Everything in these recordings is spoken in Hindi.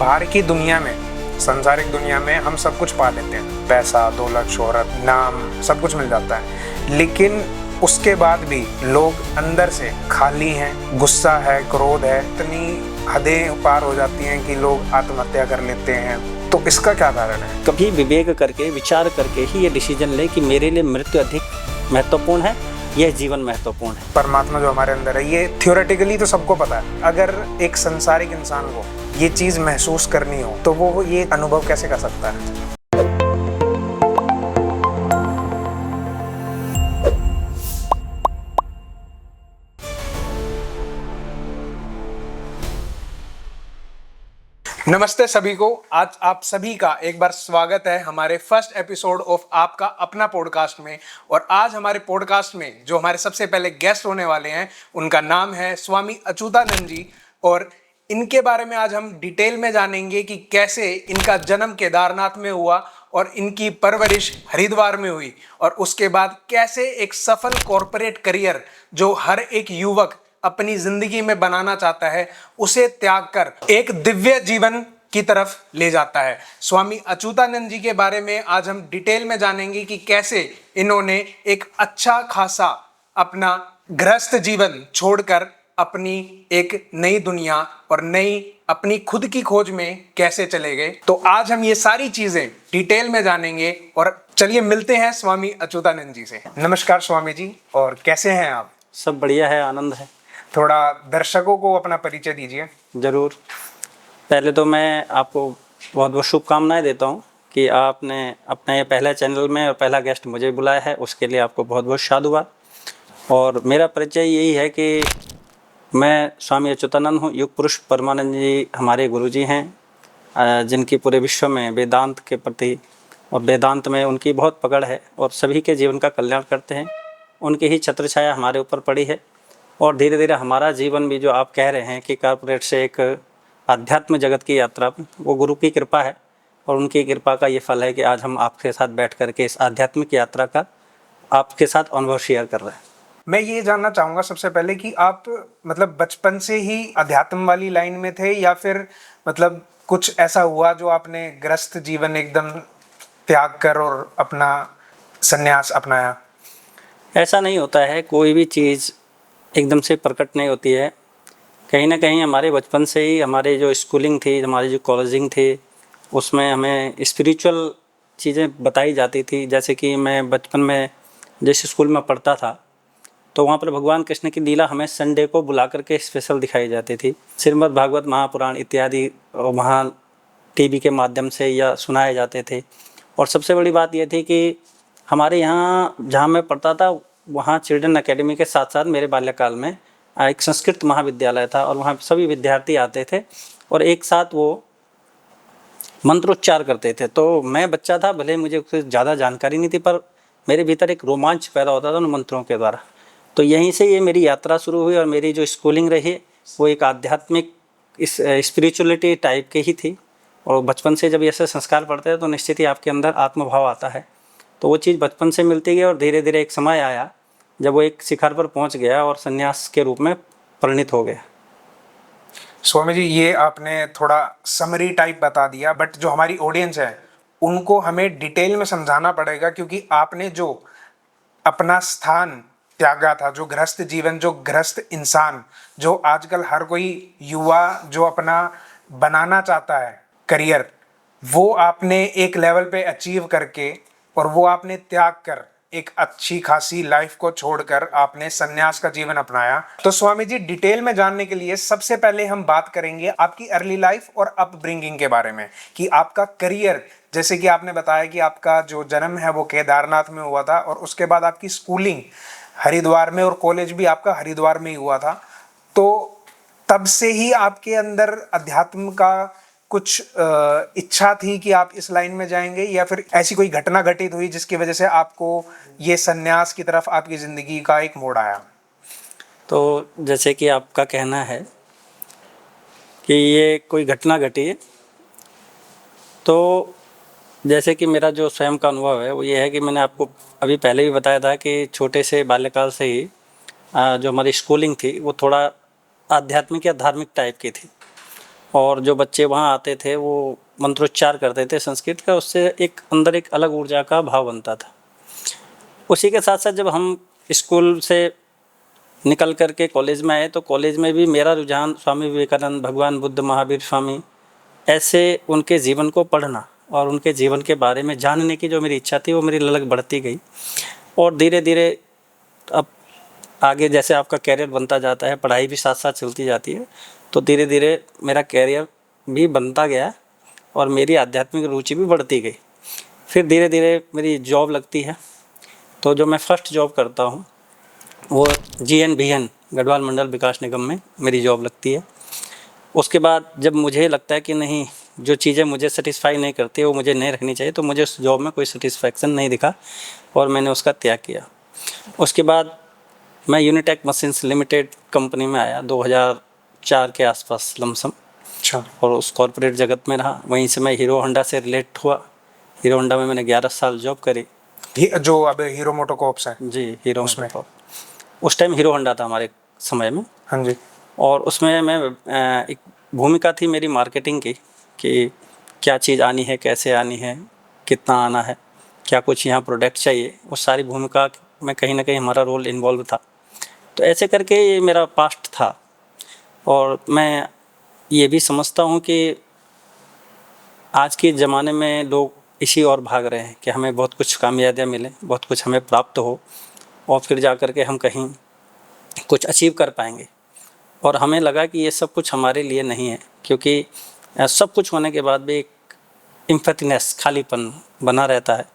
बाहर की दुनिया में, सांसारिक दुनिया में हम सब कुछ पा लेते हैं, पैसा, दौलत, शोहरत, नाम, सब कुछ मिल जाता है, लेकिन उसके बाद भी लोग अंदर से खाली हैं, गुस्सा है, क्रोध है, इतनी हदें पार हो जाती हैं कि लोग आत्महत्या कर लेते हैं। तो इसका क्या कारण है? कभी विवेक करके, विचार करके ही ये डिसीजन ले कि मेरे लिए मृत्यु अधिक महत्वपूर्ण है, यह जीवन महत्वपूर्ण है। परमात्मा जो हमारे अंदर है, ये थियोरेटिकली तो सबको पता है। अगर एक संसारिक इंसान को ये चीज महसूस करनी हो तो वो ये अनुभव कैसे कर सकता है? नमस्ते सभी को, आज आप सभी का एक बार स्वागत है हमारे फर्स्ट एपिसोड ऑफ आपका अपना पॉडकास्ट में। और आज हमारे पॉडकास्ट में जो हमारे सबसे पहले गेस्ट होने वाले हैं, उनका नाम है स्वामी अच्युतानंद जी। और इनके बारे में आज हम डिटेल में जानेंगे कि कैसे इनका जन्म केदारनाथ में हुआ और इनकी परवरिश हरिद्वार में हुई, और उसके बाद कैसे एक सफल कॉर्पोरेट करियर जो हर एक युवक अपनी जिंदगी में बनाना चाहता है, उसे त्याग कर एक दिव्य जीवन की तरफ ले जाता है। स्वामी अच्युतानंद जी के बारे में आज हम डिटेल में जानेंगे कि कैसे इन्होंने एक अच्छा खासा अपना गृहस्थ जीवन छोड़कर अपनी एक नई दुनिया और नई अपनी खुद की खोज में कैसे चले गए। तो आज हम ये सारी चीजें डिटेल में जानेंगे, और चलिए मिलते हैं स्वामी अच्युतानंद जी से। नमस्कार स्वामी जी, और कैसे हैं आप? सब बढ़िया है, आनंद है। थोड़ा दर्शकों को अपना परिचय दीजिए। ज़रूर। पहले तो मैं आपको बहुत बहुत शुभकामनाएं देता हूं कि आपने अपने ये पहला चैनल में और पहला गेस्ट मुझे बुलाया है, उसके लिए आपको बहुत बहुत साधुवाद। और मेरा परिचय यही है कि मैं स्वामी अच्युतानंद हूँ। युग पुरुष परमानंद जी हमारे गुरुजी हैं, जिनकी पूरे विश्व में वेदांत के प्रति और वेदांत में उनकी बहुत पकड़ है और सभी के जीवन का कल्याण करते हैं। उनकी ही छत्र छाया हमारे ऊपर पड़ी है, और धीरे धीरे हमारा जीवन भी, जो आप कह रहे हैं कि कॉर्पोरेट से एक आध्यात्म जगत की यात्रा, वो गुरु की कृपा है। और उनकी कृपा का ये फल है कि आज हम आपके साथ बैठ करके इस आध्यात्मिक यात्रा का आपके साथ अनुभव शेयर कर रहे हैं। मैं ये जानना चाहूँगा सबसे पहले कि आप मतलब बचपन से ही अध्यात्म वाली लाइन में थे, या फिर मतलब कुछ ऐसा हुआ जो आपने गृहस्थ जीवन एकदम त्याग कर और अपना संन्यास अपनाया? ऐसा नहीं होता है, कोई भी चीज़ एकदम से प्रकट नहीं होती है। कहीं ना कहीं हमारे बचपन से ही हमारे जो स्कूलिंग थी, हमारी जो कॉलेजिंग थी, उसमें हमें स्पिरिचुअल चीज़ें बताई जाती थी। जैसे कि मैं बचपन में जिस स्कूल में पढ़ता था, तो वहाँ पर भगवान कृष्ण की लीला हमें संडे को बुला करके स्पेशल दिखाई जाती थी। श्रीमद् भागवत, महापुराण इत्यादि वहाँ टीवी के माध्यम से या सुनाए जाते थे। और सबसे बड़ी बात यह थी कि हमारे यहाँ जहाँ मैं पढ़ता था, वहाँ चिल्ड्रन एकेडमी के साथ साथ मेरे बाल्यकाल में एक संस्कृत महाविद्यालय था, और वहाँ सभी विद्यार्थी आते थे और एक साथ वो मंत्रोच्चार करते थे। तो मैं बच्चा था, भले मुझे उससे ज़्यादा जानकारी नहीं थी, पर मेरे भीतर एक रोमांच पैदा होता था उन मंत्रों के द्वारा। तो यहीं से ये मेरी यात्रा शुरू हुई, और मेरी जो स्कूलिंग रही वो एक आध्यात्मिक इस स्पिरिचुअलिटी टाइप की ही थी। और बचपन से जब ऐसे संस्कार पढ़ते हैं तो निश्चित ही आपके अंदर आत्मभाव आता है। तो वो चीज़ बचपन से मिलती गई, और धीरे धीरे एक समय आया जब वो एक शिखर पर पहुंच गया और संन्यास के रूप में परिणित हो गया। स्वामी जी, ये आपने थोड़ा समरी टाइप बता दिया, बट जो हमारी ऑडियंस है उनको हमें डिटेल में समझाना पड़ेगा, क्योंकि आपने जो अपना स्थान त्यागा था, जो गृहस्थ जीवन, जो गृहस्थ इंसान, जो आजकल हर कोई युवा जो अपना बनाना चाहता है करियर, वो आपने एक लेवल पे अचीव करके, और वो आपने त्याग कर एक अच्छी खासी लाइफ को छोड़कर आपने सन्यास का जीवन अपनाया। तो स्वामी जी, डिटेल में जानने के लिए सबसे पहले हम बात करेंगे आपकी अर्ली लाइफ और अपब्रिंगिंग के बारे में, कि आपका करियर, जैसे कि आपने बताया कि आपका जो जन्म है वो केदारनाथ में हुआ था, और उसके बाद आपकी स्कूलिंग हरिद्वार में और कॉलेज भी आपका हरिद्वार में ही हुआ था। तो तब से ही आपके अंदर अध्यात्म का कुछ इच्छा थी कि आप इस लाइन में जाएंगे, या फिर ऐसी कोई घटना घटित हुई जिसकी वजह से आपको ये सन्यास की तरफ आपकी ज़िंदगी का एक मोड़ आया? तो जैसे कि आपका कहना है कि ये कोई घटना घटी है, तो जैसे कि मेरा जो स्वयं का अनुभव है वो ये है कि मैंने आपको अभी पहले भी बताया था कि छोटे से बाल्यकाल से ही जो हमारी स्कूलिंग थी वो थोड़ा आध्यात्मिक या धार्मिक टाइप की थी। और जो बच्चे वहाँ आते थे वो मंत्रोच्चार करते थे संस्कृत का, उससे एक अंदर एक अलग ऊर्जा का भाव बनता था। उसी के साथ साथ जब हम स्कूल से निकल कर के कॉलेज में आए तो कॉलेज में भी मेरा रुझान स्वामी विवेकानंद, भगवान बुद्ध, महावीर स्वामी, ऐसे उनके जीवन को पढ़ना और उनके जीवन के बारे में जानने की जो मेरी इच्छा थी वो मेरी ललक बढ़ती गई। और धीरे धीरे अब आगे जैसे आपका कैरियर बनता जाता है, पढ़ाई भी साथ साथ चलती जाती है, तो धीरे धीरे मेरा कैरियर भी बनता गया और मेरी आध्यात्मिक रुचि भी बढ़ती गई। फिर धीरे धीरे मेरी जॉब लगती है, तो जो मैं फर्स्ट जॉब करता हूँ वो GNVN गढ़वाल मंडल विकास निगम में मेरी जॉब लगती है। उसके बाद जब मुझे लगता है कि नहीं, जो चीज़ें मुझे सेटिस्फाई नहीं करती वो मुझे नहीं रखनी चाहिए, तो मुझे उस जॉब में कोई सेटिस्फैक्शन नहीं दिखा और मैंने उसका त्याग किया। उसके बाद मैं यूनिटेक मशीन्स लिमिटेड कंपनी में आया 2004 के आसपास लमसम। अच्छा। और उस कॉरपोरेट जगत में रहा। वहीं से मैं हीरो होंडा से रिलेट हुआ। हीरो होंडा में मैंने 11 साल जॉब करी। जो अब हीरो मोटोकॉर्प्स है। जी, हीरो उसमें उस टाइम हीरो होंडा था हमारे समय में। हाँ जी। और उसमें मैं एक भूमिका थी मेरी मार्केटिंग की, कि क्या चीज़ आनी है, कैसे आनी है, कितना आना है, क्या कुछ यहाँ प्रोडक्ट चाहिए, वो सारी भूमिका में कहीं ना कहीं हमारा रोल इन्वॉल्व था। तो ऐसे करके ये मेरा पास्ट था। और मैं ये भी समझता हूँ कि आज के ज़माने में लोग इसी और भाग रहे हैं कि हमें बहुत कुछ कामयाबियाँ मिलें, बहुत कुछ हमें प्राप्त हो और फिर जा कर के हम कहीं कुछ अचीव कर पाएंगे। और हमें लगा कि ये सब कुछ हमारे लिए नहीं है, क्योंकि सब कुछ होने के बाद भी एक एम्पैथीनेस, खालीपन बना रहता है।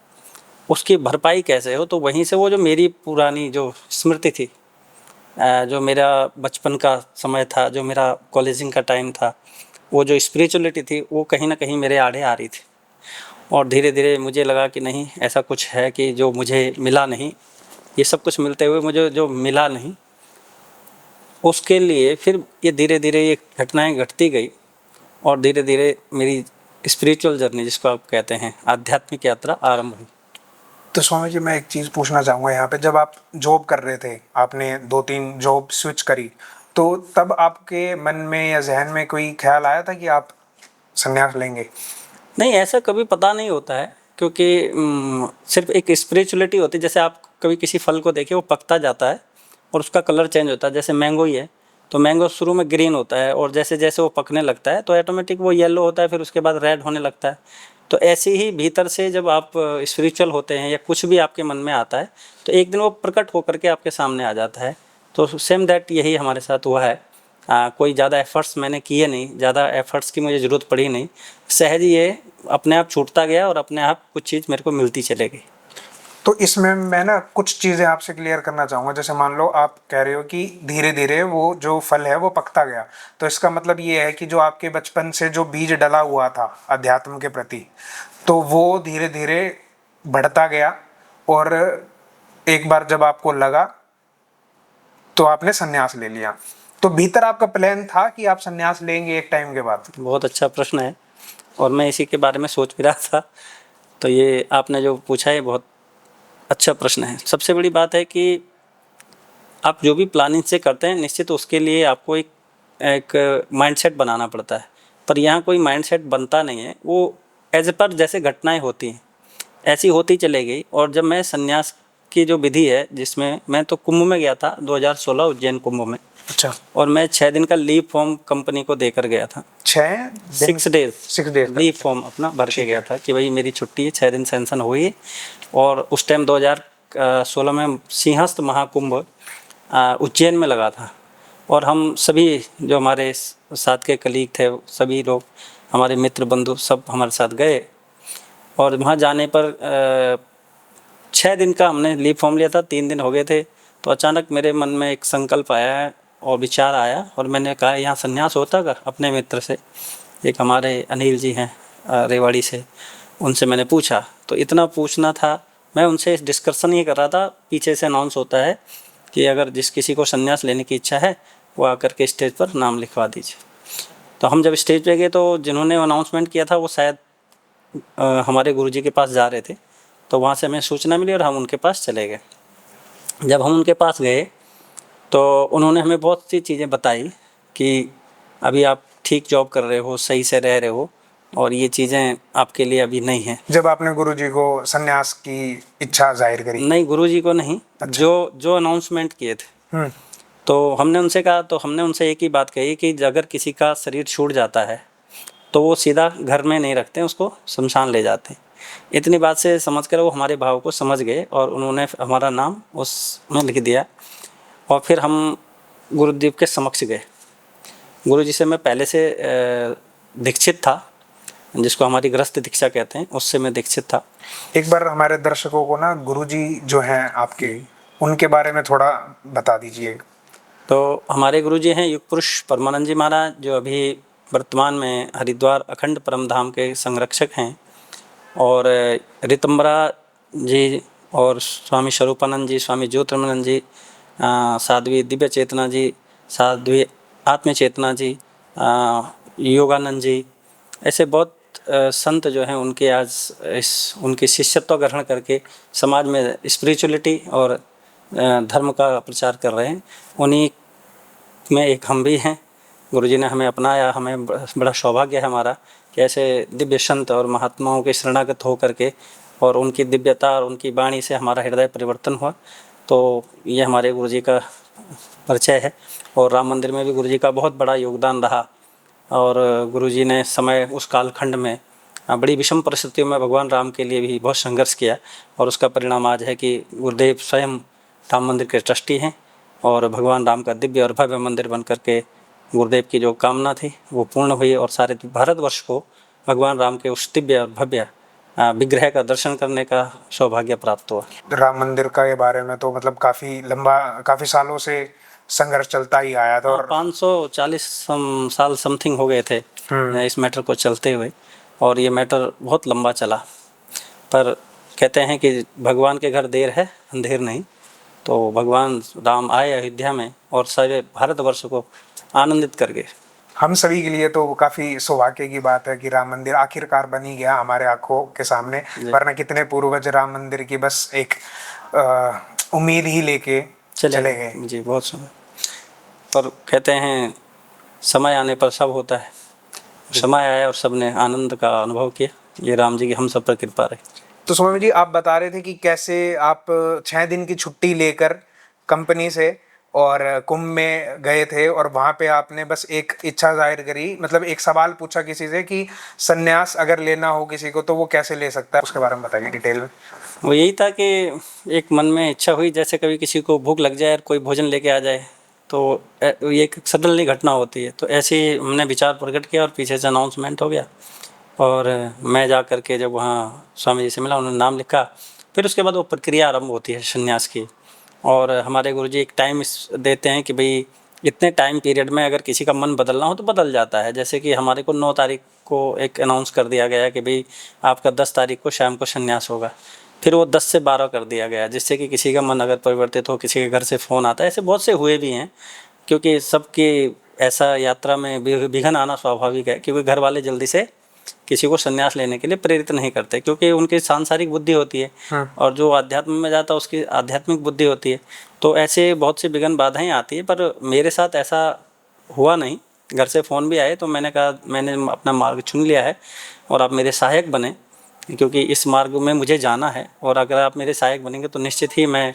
उसकी भरपाई कैसे हो, तो वहीं से वो जो मेरी पुरानी जो स्मृति थी, जो मेरा बचपन का समय था, जो मेरा कॉलेजिंग का टाइम था, वो जो स्पिरिचुअलिटी थी वो कहीं ना कहीं मेरे आड़े आ रही थी। और धीरे धीरे मुझे लगा कि नहीं, ऐसा कुछ है कि जो मुझे मिला नहीं, ये सब कुछ मिलते हुए मुझे जो मिला नहीं, उसके लिए फिर ये धीरे धीरे ये घटनाएं घटती गई। और धीरे धीरे मेरी स्पिरिचुअल जर्नी, जिसको आप कहते हैं, आध्यात्मिक यात्रा आरंभ हुई। तो स्वामी जी, मैं एक चीज़ पूछना चाहूँगा यहाँ पे, जब आप जॉब कर रहे थे, आपने 2-3 जॉब स्विच करी, तो तब आपके मन में या जहन में कोई ख्याल आया था कि आप संन्यास लेंगे? नहीं, ऐसा कभी पता नहीं होता है, क्योंकि सिर्फ एक स्पिरिचुअलिटी होती है। जैसे आप कभी किसी फल को देखिए, वो पकता जाता है और उसका कलर चेंज होता है। जैसे मैंगो ही है, तो मैंगो शुरू में ग्रीन होता है और जैसे जैसे वो पकने लगता है तो ऑटोमेटिक वो येलो होता है, फिर उसके बाद रेड होने लगता है। तो ऐसे ही भीतर से जब आप स्पिरिचुअल होते हैं या कुछ भी आपके मन में आता है, तो एक दिन वो प्रकट होकर के आपके सामने आ जाता है। तो सेम दैट यही हमारे साथ हुआ है। कोई ज़्यादा एफ़र्ट्स मैंने किए नहीं, ज़्यादा एफ़र्ट्स की मुझे ज़रूरत पड़ी नहीं। सहज ये अपने आप छूटता गया और अपने आप कुछ चीज़ मेरे को मिलती चली गई। तो इसमें मैं ना कुछ चीज़ें आपसे क्लियर करना चाहूँगा। जैसे मान लो आप कह रहे हो कि धीरे धीरे वो जो फल है वो पकता गया, तो इसका मतलब ये है कि जो आपके बचपन से जो बीज डला हुआ था अध्यात्म के प्रति, तो वो धीरे धीरे बढ़ता गया और एक बार जब आपको लगा तो आपने संन्यास ले लिया। तो भीतर आपका प्लान था कि आप संन्यास लेंगे एक टाइम के बाद? बहुत अच्छा प्रश्न है और मैं इसी के बारे में सोच भी रहा था। तो ये आपने जो पूछा है बहुत अच्छा प्रश्न है। सबसे बड़ी बात है कि आप जो भी प्लानिंग से करते हैं, निश्चित उसके लिए आपको एक माइंडसेट बनाना पड़ता है। पर यहाँ कोई माइंडसेट बनता नहीं है, वो एज पर जैसे घटनाएं होती हैं ऐसी होती चले गई। और जब मैं संन्यास की जो विधि है, जिसमें मैं तो कुंभ में गया था 2016 उज्जैन कुंभ में। अच्छा। और मैं 6 दिन का लीव फॉर्म कंपनी को देकर गया था। 6 डेज 6 डेज लीव फॉर्म अपना भर के गया था कि भाई मेरी छुट्टी है, 6 दिन सेंशन हुई। और उस टाइम 2016 में सिंहस्थ महाकुंभ उज्जैन में लगा था। और हम सभी जो हमारे साथ के कलीग थे, सभी लोग, हमारे मित्र बंधु सब हमारे साथ गए। और वहाँ जाने पर 6 दिन का हमने लीव फॉर्म लिया था, 3 दिन हो गए थे। तो अचानक मेरे मन में एक संकल्प आया और विचार आया और मैंने कहा यहाँ संन्यास होता का। अपने मित्र से, एक हमारे अनिल जी हैं रेवाड़ी से, उनसे मैंने पूछा। तो इतना पूछना था, मैं उनसे डिस्कशन ये कर रहा था। पीछे से अनाउंस होता है कि अगर जिस किसी को संन्यास लेने की इच्छा है वो आकर के स्टेज पर नाम लिखवा दीजिए। तो हम जब स्टेज पे गए तो जिन्होंने अनाउंसमेंट किया था वो शायद हमारे गुरुजी के पास जा रहे थे। तो वहाँ से हमें सूचना मिली और हम उनके पास चले गए। जब हम उनके पास गए तो उन्होंने हमें बहुत सी चीज़ें बताई कि अभी आप ठीक जॉब कर रहे हो, सही से रह रहे हो, और ये चीज़ें आपके लिए अभी नहीं हैं। जब आपने गुरुजी को सन्यास की इच्छा जाहिर करी? नहीं, गुरुजी को नहीं, अच्छा। जो अनाउंसमेंट किए थे, तो हमने उनसे कहा, तो हमने उनसे एक ही बात कही कि अगर किसी का शरीर छूट जाता है तो वो सीधा घर में नहीं रखते, उसको शमशान ले जाते हैं। इतनी बात से समझकर वो हमारे भाव को समझ गए और उन्होंने हमारा नाम उसमें लिख दिया। और फिर हम गुरुदेव के समक्ष गए। गुरुजी से मैं पहले से दीक्षित था, जिसको हमारी गृहस्थ दीक्षा कहते हैं, उससे मैं दीक्षित था। एक बार हमारे दर्शकों को ना गुरुजी जो हैं आपके, उनके बारे में थोड़ा बता दीजिए। तो हमारे गुरुजी हैं युग पुरुष परमानंद जी महाराज, जो अभी वर्तमान में हरिद्वार अखंड परम धाम के संरक्षक हैं। और ऋतंबरा जी और स्वामी स्वरूपानंद जी, स्वामी ज्योतिर्मानंद जी, साध्वी दिव्य चेतना जी, साध्वी आत्म चेतना जी, योगानंद जी, ऐसे बहुत संत जो हैं उनके आज उनकी शिष्यत्व ग्रहण करके समाज में स्पिरिचुअलिटी और धर्म का प्रचार कर रहे हैं। उन्हीं में एक हम भी हैं। गुरुजी ने हमें अपनाया, हमें बड़ा सौभाग्य है हमारा कि ऐसे दिव्य संत और महात्माओं के शरणागत हो करके और उनकी दिव्यता और उनकी वाणी से हमारा हृदय परिवर्तन हुआ। तो ये हमारे गुरुजी का परिचय है। और राम मंदिर में भी गुरुजी का बहुत बड़ा योगदान रहा। और गुरुजी ने समय उस कालखंड में बड़ी विषम परिस्थितियों में भगवान राम के लिए भी बहुत संघर्ष किया, और उसका परिणाम आज है कि गुरुदेव स्वयं राम मंदिर के ट्रस्टी हैं और भगवान राम का दिव्य और भव्य मंदिर बन करके गुरुदेव की जो कामना थी वो पूर्ण हुई, और सारे भारतवर्ष को भगवान राम के उस दिव्य और भव्य विग्रह का दर्शन करने का सौभाग्य प्राप्त हुआ। राम मंदिर का ये बारे में तो मतलब काफ़ी सालों से संघर्ष चलता ही आया था। और 540 साल समथिंग हो गए थे इस मैटर को चलते हुए, और ये मैटर बहुत लंबा चला। पर कहते हैं कि भगवान के घर देर है अंधेर नहीं। तो भगवान राम आए अयोध्या में और सारे भारतवर्ष को आनंदित कर गए। हम सभी के लिए तो काफ़ी सौभाग्य की बात है कि राम मंदिर आखिरकार बन ही गया हमारे आंखों के सामने, वरना कितने पूर्वज राम मंदिर की बस एक उम्मीद ही लेके चले गए। जी, बहुत समय। पर कहते हैं समय आने पर सब होता है। समय आया और सबने आनंद का अनुभव किया। ये राम जी की हम सब पर कृपा रही। तो स्वामी जी, आप बता रहे थे कि कैसे आप 6 दिन की छुट्टी लेकर कंपनी से और कुंभ में गए थे, और वहाँ पे आपने बस एक इच्छा जाहिर करी, मतलब एक सवाल पूछा किसी से कि सन्यास अगर लेना हो किसी को तो वो कैसे ले सकता है, उसके बारे में बताइए डिटेल में। वो यही था कि एक मन में इच्छा हुई, जैसे कभी किसी को भूख लग जाए और कोई भोजन लेके आ जाए, तो ये एक सडनली घटना होती है। तो ऐसे ही हमने विचार प्रकट किया और पीछे से अनाउंसमेंट हो गया। और मैं जा कर के जब वहाँ स्वामी जी से मिला, उन्होंने नाम लिखा। फिर उसके बाद वो प्रक्रिया आरंभ होती है संन्यास की। और हमारे गुरुजी एक टाइम देते हैं कि भाई इतने टाइम पीरियड में अगर किसी का मन बदलना हो तो बदल जाता है। जैसे कि हमारे को 9 तारीख को एक अनाउंस कर दिया गया कि भाई आपका 10 तारीख को शाम को संन्यास होगा। फिर वो 10 से 12 कर दिया गया, जिससे कि किसी का मन अगर परिवर्तित हो, किसी के घर से फ़ोन आता है। ऐसे बहुत से हुए भी हैं, क्योंकि सबकी ऐसा यात्रा में विघ्न आना स्वाभाविक है, क्योंकि घर वाले जल्दी से किसी को संन्यास लेने के लिए प्रेरित नहीं करते, क्योंकि उनकी सांसारिक बुद्धि होती है और जो अध्यात्म में जाता है उसकी आध्यात्मिक बुद्धि होती है। तो ऐसे बहुत सी विघ्न बाधाएं आती है, पर मेरे साथ ऐसा हुआ नहीं। घर से फ़ोन भी आए तो मैंने कहा मैंने अपना मार्ग चुन लिया है और आप मेरे सहायक बने, क्योंकि इस मार्ग में मुझे जाना है। और अगर आप मेरे सहायक बनेंगे तो निश्चित ही मैं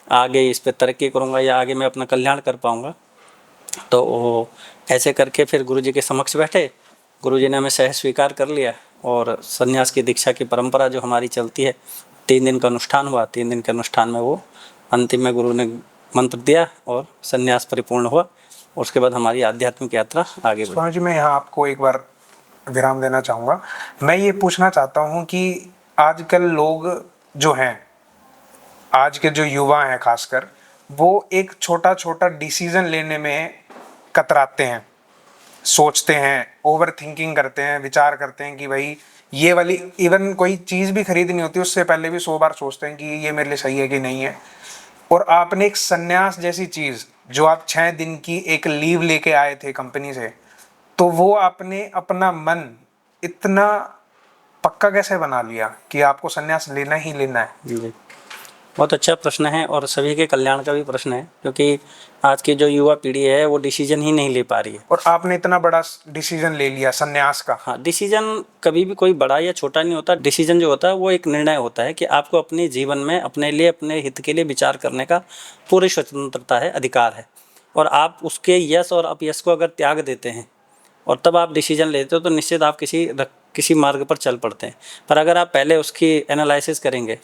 आगे इस पर तरक्की करूँगा या आगे मैं अपना कल्याण कर पाऊँगा। तो ऐसे करके फिर गुरुजी के समक्ष बैठे। गुरुजी ने हमें सहज स्वीकार कर लिया और सन्यास की दीक्षा की परंपरा जो हमारी चलती है, 3 दिन का अनुष्ठान हुआ। 3 दिन के अनुष्ठान में वो अंतिम में गुरु ने मंत्र दिया और सन्यास परिपूर्ण हुआ। उसके बाद हमारी आध्यात्मिक यात्रा आगे बढ़ी। स्वामी जी, मैं यहाँ आपको एक बार विराम देना चाहूँगा। मैं ये पूछना चाहता हूँ कि आजकल लोग जो हैं, आज के जो युवा हैं खासकर, वो एक छोटा छोटा डिसीजन लेने में कतराते हैं, सोचते हैं, ओवर थिंकिंग करते हैं, विचार करते हैं कि भाई ये वाली इवन कोई चीज़ भी खरीदनी होती है उससे पहले भी 100 बार सोचते हैं कि ये मेरे लिए सही है कि नहीं है। और आपने एक सन्यास जैसी चीज़, जो आप 6 दिन की एक लीव लेके आए थे कंपनी से, तो वो आपने अपना मन इतना पक्का कैसे बना लिया कि आपको सन्यास लेना ही लेना है? जी, बहुत अच्छा प्रश्न है और सभी के कल्याण का भी प्रश्न है, क्योंकि आज की जो युवा पीढ़ी है वो डिसीजन ही नहीं ले पा रही है। और आपने इतना बड़ा डिसीजन ले लिया संन्यास का। हाँ, डिसीजन कभी भी कोई बड़ा या छोटा नहीं होता। डिसीजन जो होता है वो एक निर्णय होता है कि आपको अपने जीवन में अपने लिए, अपने हित के लिए विचार करने का पूरी स्वतंत्रता है, अधिकार है। और आप उसके यस और अपयस को अगर त्याग देते हैं और तब आप डिसीजन लेते हो तो निश्चित आप किसी मार्ग पर चल पड़ते हैं। पर अगर आप पहले उसकी एनालिसिस करेंगे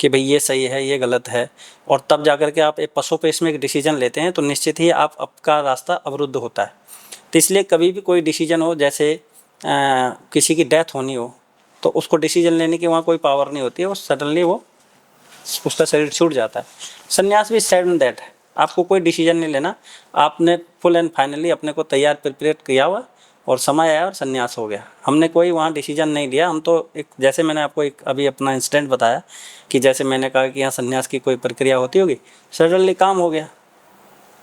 कि भाई ये सही है, ये गलत है, और तब जाकर के आप एक पसोपेश में एक डिसीजन लेते हैं, तो निश्चित ही आपका रास्ता अवरुद्ध होता है। तो इसलिए कभी भी कोई डिसीजन हो, जैसे किसी की डेथ होनी हो, तो उसको डिसीजन लेने की वहाँ कोई पावर नहीं होती है, वो सडनली उसका शरीर छूट जाता है। संन्यास भी सेम दैट है, आपको कोई डिसीजन नहीं लेना, आपने फुल एंड फाइनली अपने को तैयार प्रिपेयर किया हुआ और समय आया और संन्यास हो गया। हमने कोई वहाँ डिसीजन नहीं लिया। हम तो एक, जैसे मैंने आपको एक अभी अपना इंसिडेंट बताया कि जैसे मैंने कहा कि यहाँ संन्यास की कोई प्रक्रिया होती होगी, सडनली काम हो गया।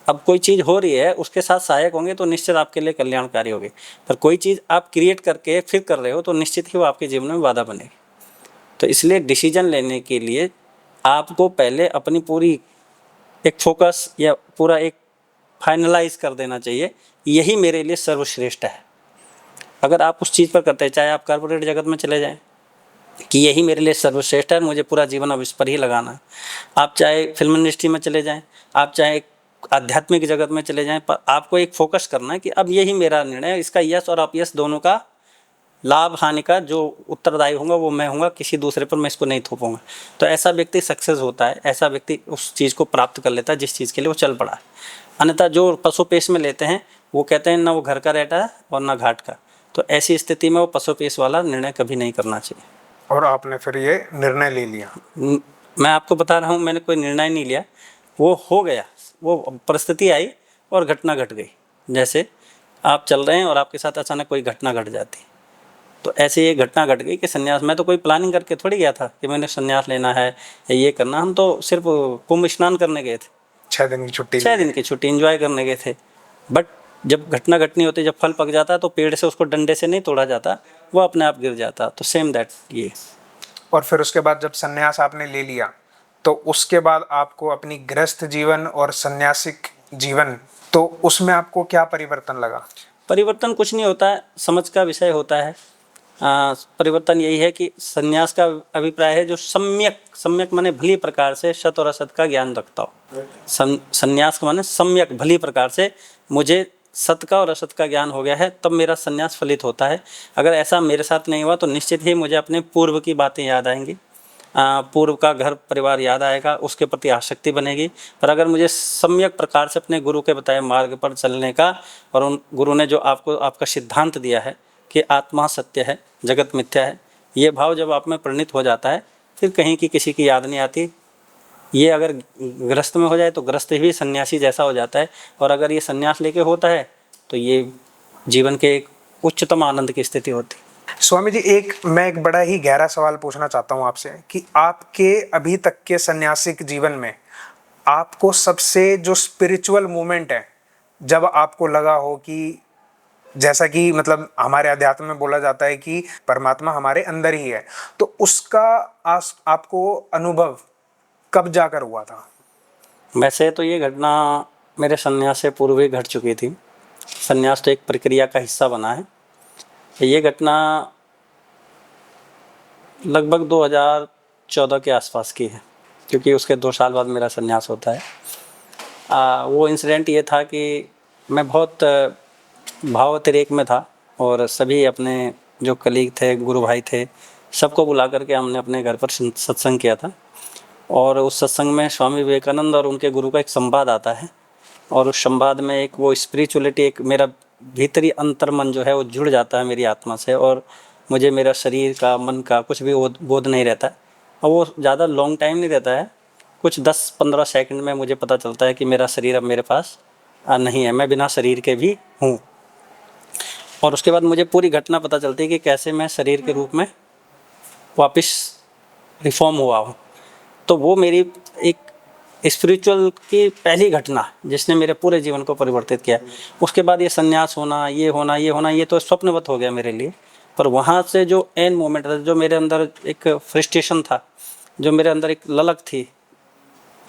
अब कोई चीज़ हो रही है, उसके साथ सहायक होंगे तो निश्चित आपके लिए कल्याणकारी होगी। पर कोई चीज़ आप क्रिएट करके फिर कर रहे हो तो निश्चित ही वो आपके जीवन में बाधा बनेगी। तो इसलिए डिसीजन लेने के लिए आपको पहले अपनी पूरी एक फोकस या पूरा एक फाइनलाइज कर देना चाहिए, यही मेरे लिए सर्वश्रेष्ठ है। अगर आप उस चीज़ पर करते हैं, चाहे आप कॉर्पोरेट जगत में चले जाएं कि यही मेरे लिए सर्वश्रेष्ठ है, मुझे पूरा जीवन अब इस पर ही लगाना है। आप चाहे फिल्म इंडस्ट्री में चले जाएं, आप चाहे आध्यात्मिक जगत में चले जाएं, पर आपको एक फोकस करना है कि अब यही मेरा निर्णय है। इसका यस और अपयस दोनों का, लाभ हानि का जो उत्तरदायी होगा वो मैं हूँगा, किसी दूसरे पर मैं इसको नहीं थोपूंगा। तो ऐसा व्यक्ति सक्सेस होता है, ऐसा व्यक्ति उस चीज़ को प्राप्त कर लेता है जिस चीज़ के लिए वो चल पड़ा है। अन्यथा जो पशुपेश में लेते हैं वो कहते हैं ना वो घर का रहता है और ना घाट का। तो ऐसी स्थिति में वो पशुपेश वाला निर्णय कभी नहीं करना चाहिए। और आपने फिर ये निर्णय ले लिया। मैं आपको बता रहा हूँ, मैंने कोई निर्णय नहीं लिया, वो हो गया, वो परिस्थिति आई और घटना घट गई। जैसे आप चल रहे हैं और आपके साथ अचानक कोई घटना घट जाती, तो ऐसे ये घटना घट गई कि संन्यास। मैं तो कोई प्लानिंग करके थोड़ी गया था कि मैंने संन्यास लेना है या ये करना। हम तो सिर्फ कुंभ स्नान करने गए थे, 6 दिन की छुट्टी। 6 दिन की छुट्टी एंजॉय करने गए थे। बट जब घटना घटनी होती, जब फल पक जाता है तो पेड़ से उसको डंडे से नहीं तोड़ा जाता, वो अपने आप गिर जाता। तो सेम दैट ये। और फिर उसके बाद जब संन्यास आपने ले लिया तो उसके बाद आपको अपनी गृहस्थ जीवन और सन्यासिक जीवन, तो उसमें आपको क्या परिवर्तन लगा? परिवर्तन कुछ नहीं होता है, समझ का विषय होता है। परिवर्तन यही है कि संन्यास का अभिप्राय है जो सम्यक माने भली प्रकार से सत और असत का ज्ञान रखता हो। संन्यास माने सम्यक भली प्रकार से मुझे सत का और असत का ज्ञान हो गया है, तब मेरा संन्यास फलित होता है। अगर ऐसा मेरे साथ नहीं हुआ तो निश्चित ही मुझे अपने पूर्व की बातें याद आएंगी, पूर्व का घर परिवार याद आएगा, उसके प्रति आसक्ति बनेगी। पर अगर मुझे सम्यक प्रकार से अपने गुरु के बताए मार्ग पर चलने का, और उन गुरु ने जो आपको आपका सिद्धांत दिया है कि आत्मा सत्य है, जगत मिथ्या है, ये भाव जब आप में प्रणीत हो जाता है, फिर कहीं की किसी की याद नहीं आती। ये अगर गृहस्थ में हो जाए तो गृहस्थ भी सन्यासी जैसा हो जाता है, और अगर ये सन्यास लेके होता है तो ये जीवन के एक उच्चतम आनंद की स्थिति होती है। स्वामी जी, मैं एक बड़ा ही गहरा सवाल पूछना चाहता हूँ आपसे कि आपके अभी तक के सन्यासिक जीवन में आपको सबसे जो स्पिरिचुअल मोमेंट है, जब आपको लगा हो कि जैसा कि मतलब हमारे अध्यात्म में बोला जाता है कि परमात्मा हमारे अंदर ही है, तो उसका आपको अनुभव कब जाकर हुआ था? वैसे तो ये घटना मेरे संन्यास से पूर्व ही घट चुकी थी। संन्यास तो एक प्रक्रिया का हिस्सा बना है। ये घटना लगभग 2014 के आसपास की है, क्योंकि उसके 2 साल बाद मेरा संन्यास होता है। वो इंसिडेंट ये था कि मैं बहुत भाव अतिरेक में था, और सभी अपने जो कलीग थे, गुरु भाई थे, सबको बुला करके हमने अपने घर पर सत्संग किया था। और उस सत्संग में स्वामी विवेकानंद और उनके गुरु का एक संवाद आता है, और उस संवाद में एक वो स्पिरिचुअलिटी, एक मेरा भीतरी अंतर्मन जो है वो जुड़ जाता है मेरी आत्मा से, और मुझे मेरा शरीर का, मन का कुछ भी बोध नहीं रहता है। और वो ज़्यादा लॉन्ग टाइम नहीं रहता है, कुछ 10-15 सेकंड में मुझे पता चलता है कि मेरा शरीर अब मेरे पास नहीं है, मैं बिना शरीर के भी हूँ। और उसके बाद मुझे पूरी घटना पता चलती है कि कैसे मैं शरीर के रूप में वापस रिफॉर्म हुआ हूँ। तो वो मेरी एक स्पिरिचुअल की पहली घटना जिसने मेरे पूरे जीवन को परिवर्तित किया। उसके बाद ये संन्यास होना, ये होना, ये तो स्वप्नवत हो गया मेरे लिए। पर वहाँ से जो एन मोमेंट था, जो मेरे अंदर एक फ्रस्ट्रेशन था, जो मेरे अंदर एक ललक थी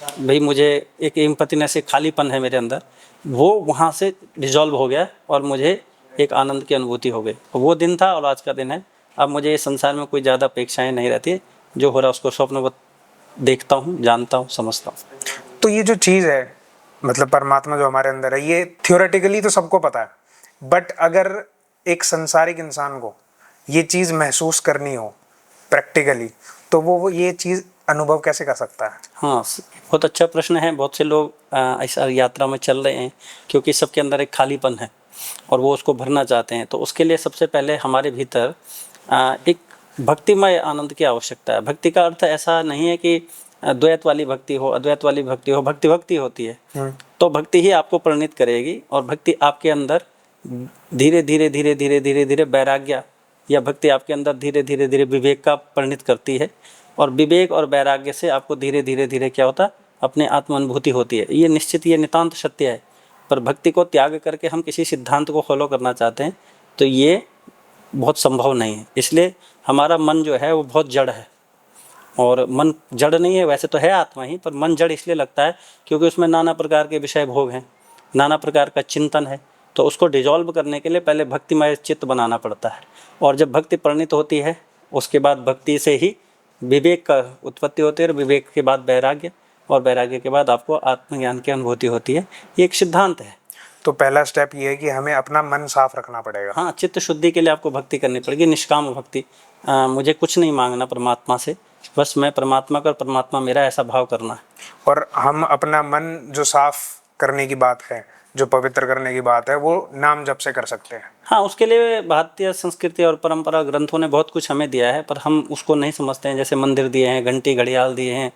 भाई मुझे एक एम्पैथीनेस, एक खालीपन है मेरे अंदर, वो वहाँ से डिजॉल्व हो गया और मुझे एक आनंद की अनुभूति हो गई। वो दिन था और आज का दिन है। अब मुझे इस संसार में कोई ज़्यादा अपेक्षाएं नहीं रहती, जो हो रहा है उसको स्वप्नवत देखता हूँ, जानता हूँ, समझता हूँ। तो ये जो चीज़ है, मतलब परमात्मा जो हमारे अंदर है, ये थियोरेटिकली तो सबको पता है, बट अगर एक संसारिक इंसान को ये चीज़ महसूस करनी हो प्रैक्टिकली, तो वो ये चीज़ अनुभव कैसे कर सकता है? हाँ, बहुत अच्छा प्रश्न है। बहुत से लोग ऐसा यात्रा में चल रहे हैं क्योंकि सबके अंदर एक खालीपन है और वो उसको भरना चाहते हैं। तो उसके लिए सबसे पहले हमारे भीतर एक भक्तिमय आनंद की आवश्यकता है। भक्ति का अर्थ ऐसा नहीं है कि द्वैत वाली भक्ति हो, अद्वैत वाली भक्ति हो, भक्ति भक्ति होती है। तो भक्ति ही आपको परिणित करेगी और भक्ति आपके अंदर धीरे धीरे धीरे धीरे धीरे धीरे वैराग्य, या भक्ति आपके अंदर धीरे धीरे धीरे विवेक का परिणित करती है। और विवेक और वैराग्य से आपको धीरे धीरे धीरे क्या होता है, अपने आत्म अनुभूति होती है। ये निश्चित, ये नितांत सत्य है। पर भक्ति को त्याग करके हम किसी सिद्धांत को फॉलो करना चाहते हैं तो ये बहुत संभव नहीं है। इसलिए हमारा मन जो है वो बहुत जड़ है, और मन जड़ नहीं है, वैसे तो है आत्मा ही, पर मन जड़ इसलिए लगता है क्योंकि उसमें नाना प्रकार के विषय भोग हैं, नाना प्रकार का चिंतन है। तो उसको डिजॉल्व करने के लिए पहले भक्तिमय चित्त बनाना पड़ता है, और जब भक्ति परिणित होती है उसके बाद भक्ति से ही विवेक का उत्पत्ति होती है, और विवेक के बाद वैराग्य, और वैराग्य के बाद आपको आत्मज्ञान की अनुभूति होती है। ये एक सिद्धांत है। तो पहला स्टेप ये है कि हमें अपना मन साफ रखना पड़ेगा। हाँ, चित्त शुद्धि के लिए आपको भक्ति करनी पड़ेगी, निष्काम भक्ति। मुझे कुछ नहीं मांगना परमात्मा से, बस मैं परमात्मा का और परमात्मा मेरा, ऐसा भाव करना है। और हम अपना मन जो साफ करने की बात है, जो पवित्र करने की बात है, वो नाम जप से कर सकते हैं। हाँ, उसके लिए भारतीय संस्कृति और परंपरा ग्रंथों ने बहुत कुछ हमें दिया है, पर हम उसको नहीं समझते हैं। जैसे मंदिर दिए हैं, घंटी घड़ियाल दिए हैं,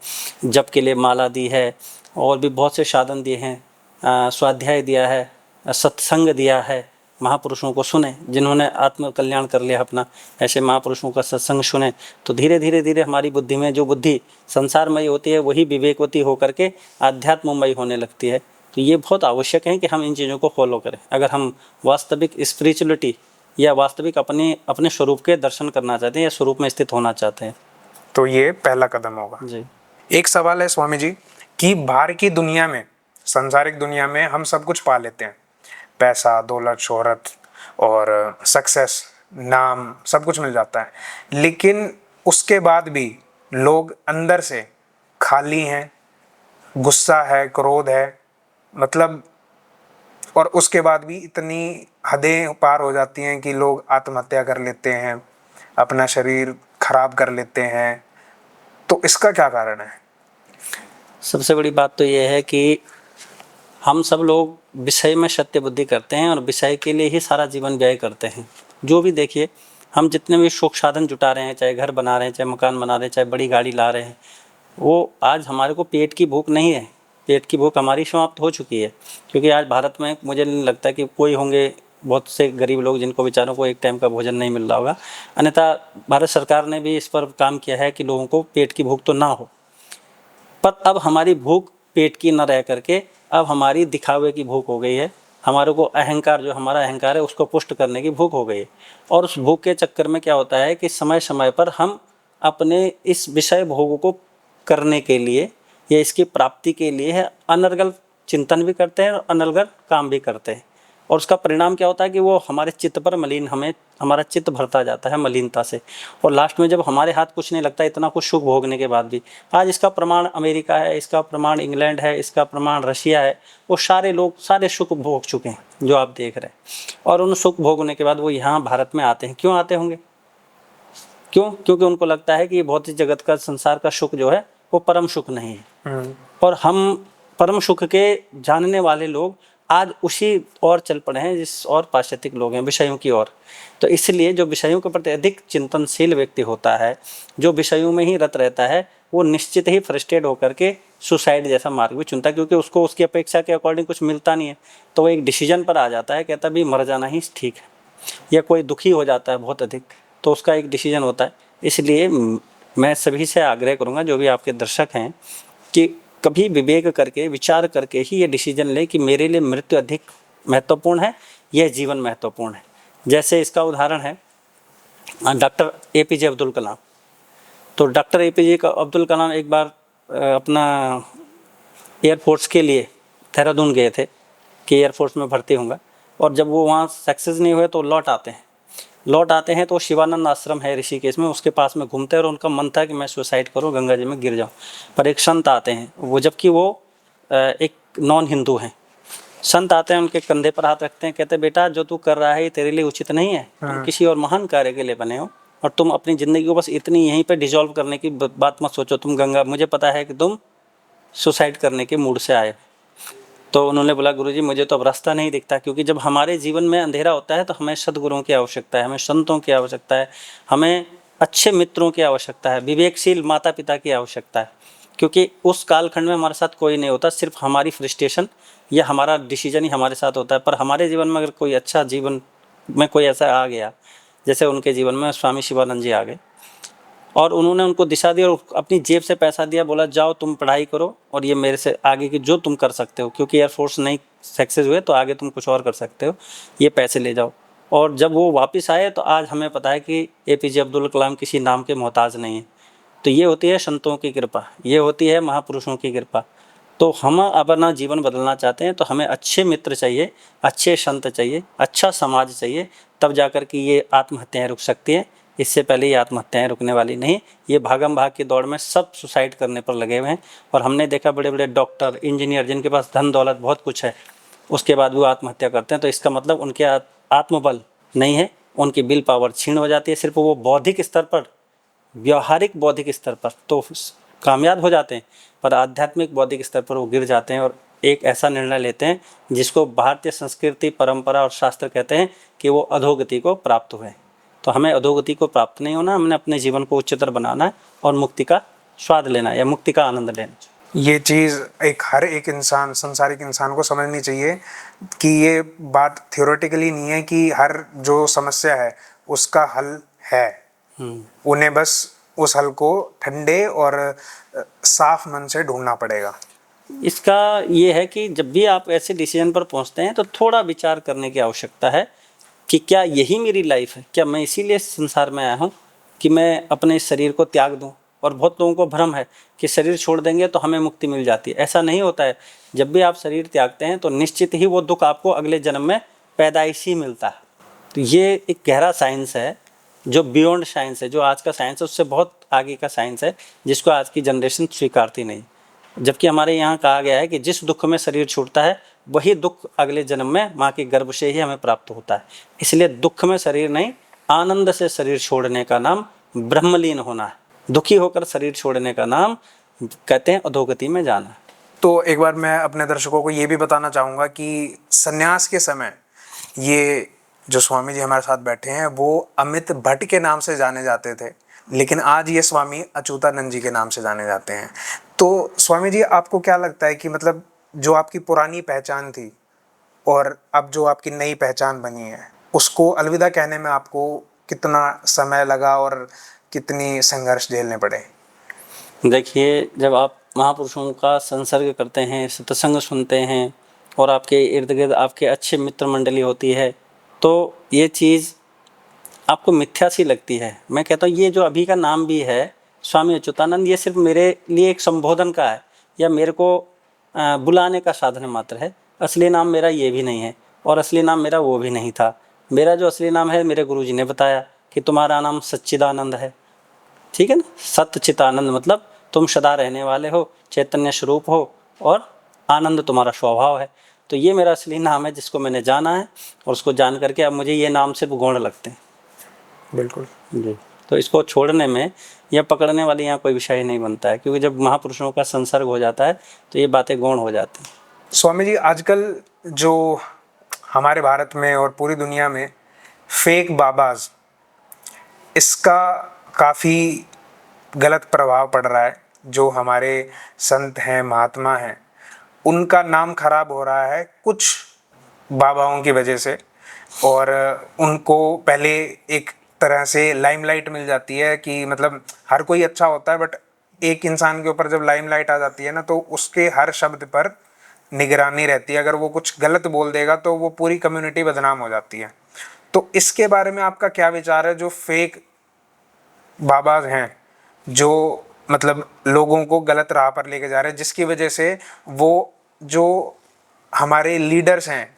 जप के लिए माला दी है, और भी बहुत से साधन दिए हैं, स्वाध्याय दिया है, सत्संग दिया है। महापुरुषों को सुने जिन्होंने आत्म कल्याण कर लिया अपना, ऐसे महापुरुषों का सत्संग सुने तो धीरे धीरे धीरे हमारी बुद्धि में जो बुद्धि संसारमयी होती है वही विवेकवती होकर के आध्यात्ममयी होने लगती है। तो ये बहुत आवश्यक है कि हम इन चीज़ों को फॉलो करें अगर हम वास्तविक स्पिरिचुअलिटी या वास्तविक अपने स्वरूप के दर्शन करना चाहते हैं या स्वरूप में स्थित होना चाहते हैं। तो ये पहला कदम होगा जी। एक सवाल है स्वामी जी कि बाहर की दुनिया में, संसारिक दुनिया में हम सब कुछ पा लेते हैं, पैसा, दौलत, शोहरत और सक्सेस, नाम, सब कुछ मिल जाता है, लेकिन उसके बाद भी लोग अंदर से खाली हैं, गुस्सा है, क्रोध है, मतलब, और उसके बाद भी इतनी हदें पार हो जाती हैं कि लोग आत्महत्या कर लेते हैं, अपना शरीर खराब कर लेते हैं। तो इसका क्या कारण है? सबसे बड़ी बात तो ये है कि हम सब लोग विषय में सत्य बुद्धि करते हैं और विषय के लिए ही सारा जीवन व्यय करते हैं। जो भी देखिए, हम जितने भी सुख साधन जुटा रहे हैं, चाहे घर बना रहे हैं, चाहे मकान बना रहे हैं, चाहे बड़ी गाड़ी ला रहे हैं, वो आज हमारे को पेट की भूख नहीं है। पेट की भूख हमारी समाप्त हो चुकी है, क्योंकि आज भारत में मुझे नहीं लगता कि कोई होंगे बहुत से गरीब लोग जिनको बेचारों को एक टाइम का भोजन नहीं मिल रहा होगा। अन्यथा भारत सरकार ने भी इस पर काम किया है कि लोगों को पेट की भूख तो ना हो। पर अब हमारी भूख पेट की न रह करके अब हमारी दिखावे की भूख हो गई है। हमारे को अहंकार, जो हमारा अहंकार है, उसको पुष्ट करने की भूख हो गई है। और उस भूख के चक्कर में क्या होता है कि समय समय पर हम अपने इस विषय भोग को करने के लिए या इसकी प्राप्ति के लिए है अनर्गल चिंतन भी करते हैं और अनर्गल काम भी करते हैं। और उसका परिणाम क्या होता है कि वो हमारे चित्त पर हमारा चित्त भरता जाता है मलिनता से। और लास्ट में जब हमारे हाथ कुछ नहीं लगता, इतना कुछ सुख भोगने के बाद भी, आज इसका प्रमाण अमेरिका है, इसका प्रमाण इंग्लैंड है, इसका प्रमाण रशिया है, वो सारे लोग सारे सुख भोग चुके हैं जो आप देख रहे हैं। और उन सुख भोगने के बाद वो यहाँ भारत में आते हैं। क्यों आते होंगे? क्यों? क्योंकि उनको लगता है कि भौतिक जगत का, संसार का सुख जो है वो परम सुख नहीं है। और हम परम सुख के जानने वाले लोग आज उसी ओर चल पड़े हैं जिस और पाश्चात्य लोग हैं, विषयों की ओर। तो इसलिए जो विषयों के प्रति अधिक चिंतनशील व्यक्ति होता है, जो विषयों में ही रत रहता है, वो निश्चित ही फ्रस्ट्रेट होकर के सुसाइड जैसा मार्ग भी चुनता है, क्योंकि उसको उसकी अपेक्षा के अकॉर्डिंग कुछ मिलता नहीं है। तो वो एक डिसीजन पर आ जाता है, कहता भी मर जाना ही ठीक है। या कोई दुखी हो जाता है बहुत अधिक, तो उसका एक डिसीजन होता है। इसलिए मैं सभी से आग्रह करूँगा, जो भी आपके दर्शक हैं, कि कभी विवेक करके, विचार करके ही ये डिसीजन ले कि मेरे लिए मृत्यु अधिक महत्वपूर्ण है, यह जीवन महत्वपूर्ण है। जैसे इसका उदाहरण है डॉक्टर APJ अब्दुल कलाम। तो डॉक्टर APJ अब्दुल कलाम एक बार अपना एयरफोर्स के लिए देहरादून गए थे कि एयरफोर्स में भर्ती होऊंगा, और जब वो वहाँ सक्सेस नहीं हुए तो लौट आते हैं तो शिवानंद आश्रम है ऋषिकेश में, उसके पास में घूमते हैं और उनका मन था कि मैं सुसाइड करूं, गंगा जी में गिर जाऊं। पर एक संत आते हैं, वो जबकि वो एक नॉन हिंदू हैं, संत आते हैं, उनके कंधे पर हाथ रखते हैं, कहते हैं बेटा जो तू कर रहा है ये तेरे लिए उचित नहीं है, तुम किसी और महान कार्य के लिए बने हो, और तुम अपनी ज़िंदगी को बस इतनी यहीं पे डिसॉल्व करने की बात मत सोचो। तुम गंगा, मुझे पता है कि तुम सुसाइड करने के मूड से आए हो। तो उन्होंने बोला गुरुजी मुझे तो अब रास्ता नहीं दिखता, क्योंकि जब हमारे जीवन में अंधेरा होता है तो हमें सद्गुरुओं की आवश्यकता है, हमें संतों की आवश्यकता है, हमें अच्छे मित्रों की आवश्यकता है, विवेकशील माता पिता की आवश्यकता है, क्योंकि उस कालखंड में हमारे साथ कोई नहीं होता, सिर्फ हमारी फ्रस्ट्रेशन या हमारा डिसीजन ही हमारे साथ होता है। पर हमारे जीवन में अगर कोई अच्छा जीवन में कोई ऐसा आ गया, जैसे उनके जीवन में स्वामी शिवानंद जी आ गए और उन्होंने उनको दिशा दी और अपनी जेब से पैसा दिया, बोला जाओ तुम पढ़ाई करो और ये मेरे से आगे की जो तुम कर सकते हो, क्योंकि एयरफोर्स नहीं सक्सेस हुए तो आगे तुम कुछ और कर सकते हो, ये पैसे ले जाओ। और जब वो वापस आए तो आज हमें पता है कि APJ अब्दुल कलाम किसी नाम के मोहताज नहीं है। तो ये होती है संतों की कृपा, ये होती है महापुरुषों की कृपा। तो हम अपना जीवन बदलना चाहते हैं तो हमें अच्छे मित्र चाहिए, अच्छे संत चाहिए, अच्छा समाज चाहिए, तब जाकर कि ये आत्महत्याएं रुक सकती हैं। इससे पहले ये आत्महत्याएं रुकने वाली नहीं। ये भागम भाग की दौड़ में सब सुसाइड करने पर लगे हुए हैं, और हमने देखा बड़े बड़े डॉक्टर, इंजीनियर जिनके पास धन दौलत बहुत कुछ है, उसके बाद वो आत्महत्या करते हैं। तो इसका मतलब उनके आत्मबल नहीं है, उनकी विल पावर क्षीण हो जाती है। सिर्फ वो बौद्धिक स्तर पर, व्यवहारिक बौद्धिक स्तर पर तो कामयाब हो जाते हैं, पर आध्यात्मिक बौद्धिक स्तर पर वो गिर जाते हैं और एक ऐसा निर्णय लेते हैं जिसको भारतीय संस्कृति, परंपरा और शास्त्र कहते हैं कि वो अधोगति को प्राप्त हुए। तो हमें अधोगति को प्राप्त नहीं होना, हमने अपने जीवन को उच्चतर बनाना है और मुक्ति का स्वाद लेना है या मुक्ति का आनंद लेना। ये चीज़ हर एक इंसान, संसारिक इंसान को समझनी चाहिए कि ये बात थियोरेटिकली नहीं है कि हर जो समस्या है उसका हल है। उन्हें बस उस हल को ठंडे और साफ मन से ढूंढना पड़ेगा। इसका ये है कि जब भी आप ऐसे डिसीजन पर पहुंचते हैं तो थोड़ा विचार करने की आवश्यकता है कि क्या यही मेरी लाइफ है, क्या मैं इसीलिए संसार में आया हूँ कि मैं अपने शरीर को त्याग दूँ। और बहुत लोगों को भ्रम है कि शरीर छोड़ देंगे तो हमें मुक्ति मिल जाती है, ऐसा नहीं होता है। जब भी आप शरीर त्यागते हैं तो निश्चित ही वो दुख आपको अगले जन्म में पैदाइशी मिलता है। तो ये एक गहरा साइंस है जो बियॉन्ड साइंस है, जो आज का साइंस है उससे बहुत आगे का साइंस है, जिसको आज की जनरेशन स्वीकारती नहीं। जबकि हमारे यहाँ कहा गया है कि जिस दुख में शरीर छूटता है वही दुख अगले जन्म में माँ के गर्भ से ही हमें प्राप्त होता है। इसलिए दुख में शरीर नहीं, आनंद से शरीर छोड़ने का नाम ब्रह्मलीन होना है। दुखी होकर शरीर छोड़ने का नाम कहते हैं अधोगति में जाना। तो एक बार मैं अपने दर्शकों को ये भी बताना चाहूँगा कि संन्यास के समय ये जो स्वामी जी हमारे साथ बैठे हैं वो अमित भट्ट के नाम से जाने जाते थे, लेकिन आज ये स्वामी अच्युतानंद जी के नाम से जाने जाते हैं। तो स्वामी जी आपको क्या लगता है कि मतलब जो आपकी पुरानी पहचान थी और अब जो आपकी नई पहचान बनी है, उसको अलविदा कहने में आपको कितना समय लगा और कितनी संघर्ष झेलने पड़े? देखिए, जब आप महापुरुषों का संसर्ग करते हैं, सत्संग सुनते हैं और आपके इर्द गिर्द आपके अच्छे मित्र मंडली होती है, तो ये चीज़ आपको मिथ्या सी लगती है। मैं कहता हूँ ये जो अभी का नाम भी है स्वामी अच्युतानंद, ये सिर्फ मेरे लिए एक संबोधन का है या मेरे को बुलाने का साधन मात्र है। असली नाम मेरा ये भी नहीं है और असली नाम मेरा वो भी नहीं था। मेरा जो असली नाम है मेरे गुरुजी ने बताया कि तुम्हारा नाम सच्चिदानंद है। ठीक है ना, सच्चिदानंद मतलब तुम सदा रहने वाले हो, चैतन्य स्वरूप हो और आनंद तुम्हारा स्वभाव है। तो ये मेरा असली नाम है जिसको मैंने जाना है और उसको जान करके अब मुझे ये नाम सिर्फ गौण लगते हैं। बिल्कुल जी। तो इसको छोड़ने में या पकड़ने वाली यहाँ कोई विषय नहीं बनता है, क्योंकि जब महापुरुषों का संसर्ग हो जाता है तो ये बातें गौण हो जाती हैं। स्वामी जी आजकल जो हमारे भारत में और पूरी दुनिया में फेक बाबाज, इसका काफ़ी गलत प्रभाव पड़ रहा है। जो हमारे संत हैं, महात्मा हैं, उनका नाम खराब हो रहा है कुछ बाबाओं की वजह से, और उनको पहले एक तरह से लाइमलाइट मिल जाती है कि मतलब हर कोई अच्छा होता है, बट एक इंसान के ऊपर जब लाइमलाइट आ जाती है ना तो उसके हर शब्द पर निगरानी रहती है। अगर वो कुछ गलत बोल देगा तो वो पूरी कम्युनिटी बदनाम हो जाती है। तो इसके बारे में आपका क्या विचार है? जो फेक बाबाज हैं, जो मतलब लोगों को गलत राह पर लेके जा रहे हैं, जिसकी वजह से वो जो हमारे लीडर्स हैं